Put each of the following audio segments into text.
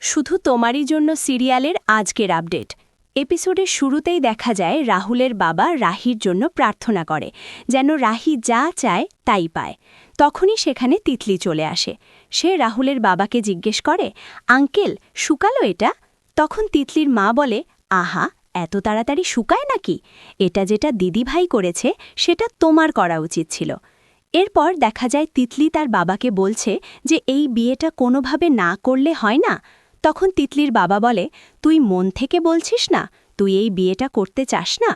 শুধু তোমারই জন্য সিরিয়ালের আজকের আপডেট। এপিসোডের শুরুতেই দেখা যায় রাহুলের বাবা রাহির জন্য প্রার্থনা করে, যেন রাহি যা চায় তাই পায়। তখনই সেখানে তিতলি চলে আসে। সে রাহুলের বাবাকে জিজ্ঞেস করে, আঙ্কেল, শুকালো এটা? তখন তিতলির মা বলে, আহা, এত তাড়াতাড়ি শুকায় নাকি? এটা যেটা দিদিভাই করেছে সেটা তোমার করা উচিত ছিল। এরপর দেখা যায় তিতলি তার বাবাকে বলছে যে এই বিয়েটা কোনোভাবে না করলে হয় না। তখন তিতলির বাবা বলে, তুই মন থেকে বলছিস না তুই এই বিয়েটা করতে চাস না?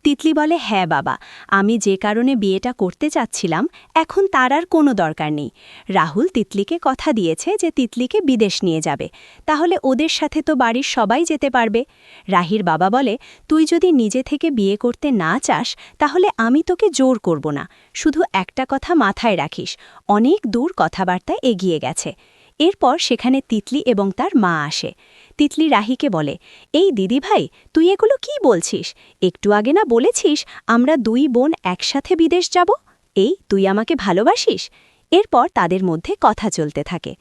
তিতলি বলে, হ্যাঁ বাবা, আমি যে কারণে বিয়েটা করতে চাচ্ছিলাম এখন তার আর কোনো দরকার নেই। রাহুল তিতলিকে কথা দিয়েছে যে তিতলিকে বিদেশ নিয়ে যাবে, তাহলে ওদের সাথে তো বাড়ির সবাই যেতে পারবে। রাহির বাবা বলে, তুই যদি নিজে থেকে বিয়ে করতে না চাস তাহলে আমি তোকে জোর করব না, শুধু একটা কথা মাথায় রাখিস, অনেক দূর কথাবার্তা এগিয়ে গেছে। এরপর সেখানে তিতলি এবং তার মা আসে। তিতলি রাহিকে বলে, এই দিদিভাই, তুই এগুলো কি বলছিস? একটু আগে না বলেছিস আমরা দুই বোন একসাথে বিদেশ যাব? এই তুই আমাকে ভালোবাসিস? এরপর তাদের মধ্যে কথা চলতে থাকে।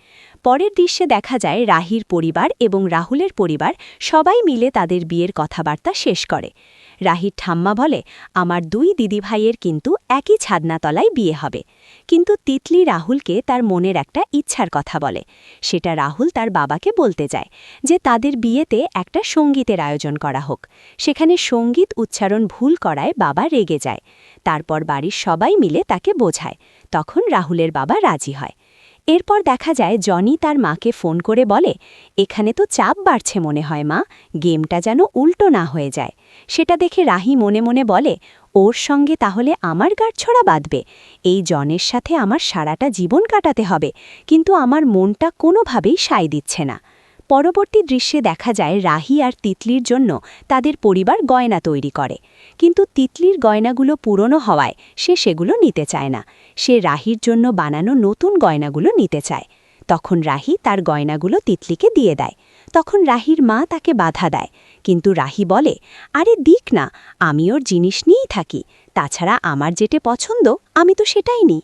পরের দৃশ্যে দেখা যায় রাহির পরিবার এবং রাহুলের পরিবার সবাই মিলে তাদের বিয়ের কথাবার্তা শেষ করে। রাহির ঠাম্মা বলে, আমার দুই দিদিভাইয়ের কিন্তু একই ছাদনাতলায় বিয়ে হবে। কিন্তু তিতলি রাহুলকে তার মনের একটা ইচ্ছার কথা বলে। সেটা রাহুল তার বাবাকে বলতে যায় যে তাদের বিয়েতে একটা সঙ্গীতের আয়োজন করা হোক। সেখানে সঙ্গীত উচ্চারণ ভুল করায় বাবা রেগে যায়। তারপর বাড়ির সবাই মিলে তাকে বোঝায়। তখন রাহুলের বাবা রাজি হয়। এরপর দেখা যায় জনি তার মাকে ফোন করে বলে, এখানে তো চাপ বাড়ছে মনে হয় মা, গেমটা যেন উল্টো না হয়ে যায়। সেটা দেখে রাহি মনে মনে বলে, ওর সঙ্গে তাহলে আমার গাঁটছড়া বাঁধবে? এই জনের সাথে আমার সারাটা জীবন কাটাতে হবে, কিন্তু আমার মনটা কোনোভাবেই সায় দিচ্ছে না। পরবর্তী দৃশ্যে দেখা যায় রাহি আর তিতলির জন্য তাদের পরিবার গয়না তৈরি করে, কিন্তু তিতলির গয়নাগুলো পুরনো হওয়ায় সে সেগুলো নিতে চায় না। সে রাহির জন্য বানানো নতুন গয়নাগুলো নিতে চায়। তখন রাহি তার গয়নাগুলো তিতলিকে দিয়ে দেয়। তখন রাহির মা তাকে বাধা দেয়, কিন্তু রাহি বলে, আরে দিক না, আমি ওর জিনিস নিয়েই থাকি, তাছাড়া আমার যেটা পছন্দ আমি তো সেটাই নিই।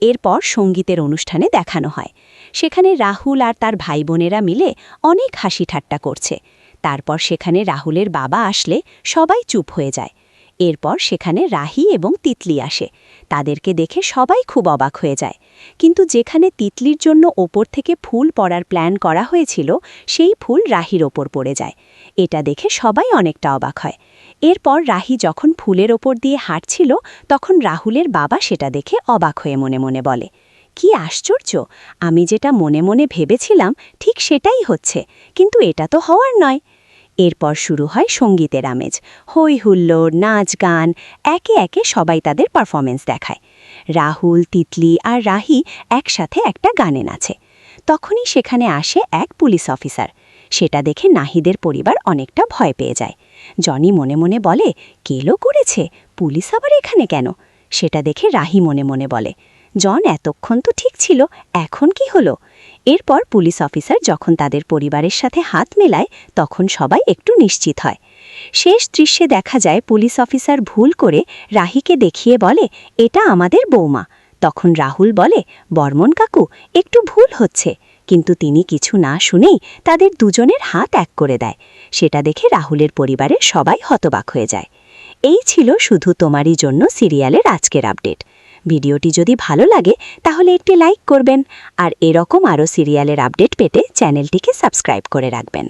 এরপর সঙ্গীতের অনুষ্ঠানে দেখানো হয়। সেখানে রাহুল আর তার ভাই বোনেরা মিলে অনেক হাসি ঠাট্টা করছে। তারপর সেখানে রাহুলের বাবা আসলে সবাই চুপ হয়ে যায়। এরপর সেখানে রাহি এবং তিতলি আসে। তাদেরকে দেখে সবাই খুব অবাক হয়ে যায়। কিন্তু যেখানে তিতলির জন্য ওপর থেকে ফুল পড়ার প্ল্যান করা হয়েছিল সেই ফুল রাহির ওপর পড়ে যায়। এটা দেখে সবাই অনেকটা অবাক হয়। এরপর রাহি যখন ফুলের ওপর দিয়ে হাঁটছিল তখন রাহুলের বাবা সেটা দেখে অবাক হয়ে মনে মনে বলে, কি আশ্চর্য, আমি যেটা মনে মনে ভেবেছিলাম ঠিক সেটাই হচ্ছে, কিন্তু এটা তো হওয়ার নয়। এরপর শুরু হয় সঙ্গীতের আমেজ, হই হুল্লোড়, নাচ গান, একে একে সবাই তাদের পারফরমেন্স দেখায়। রাহুল, তিতলি আর রাহি একসাথে একটা গানে নাচে। তখনই সেখানে আসে এক পুলিশ অফিসার। সেটা দেখে নাহিদের পরিবার অনেকটা ভয় পেয়ে যায়। জনি মনে মনে বলে, কেলো করেছে, পুলিশ আবার এখানে কেন? সেটা দেখে রাহি মনে মনে বলে, জন এতক্ষণ তো ঠিক ছিল, এখন কি হলো? এরপর পুলিশ অফিসার যখন তাদের পরিবারের সাথে হাত মেলায় তখন সবাই একটু নিশ্চিত হয়। শেষ দৃশ্যে দেখা যায় পুলিশ অফিসার ভুল করে রাহিকে দেখিয়ে বলে, এটা আমাদের বৌমা। তখন রাহুল বলে, বর্মন কাকু, একটু ভুল হচ্ছে। কিন্তু তিনি কিছু না শুনেই তাদের দুজনের হাত এক করে দেয়। সেটা দেখে রাহুলের পরিবারের সবাই হতবাক হয়ে যায়। এই ছিল শুধু তোমারই জন্য সিরিয়ালের আজকের আপডেট। ভিডিওটি যদি ভালো লাগে তাহলে একটি লাইক করবেন, আর এরকম আরও সিরিয়ালের আপডেট পেতে চ্যানেলটিকে সাবস্ক্রাইব করে রাখবেন।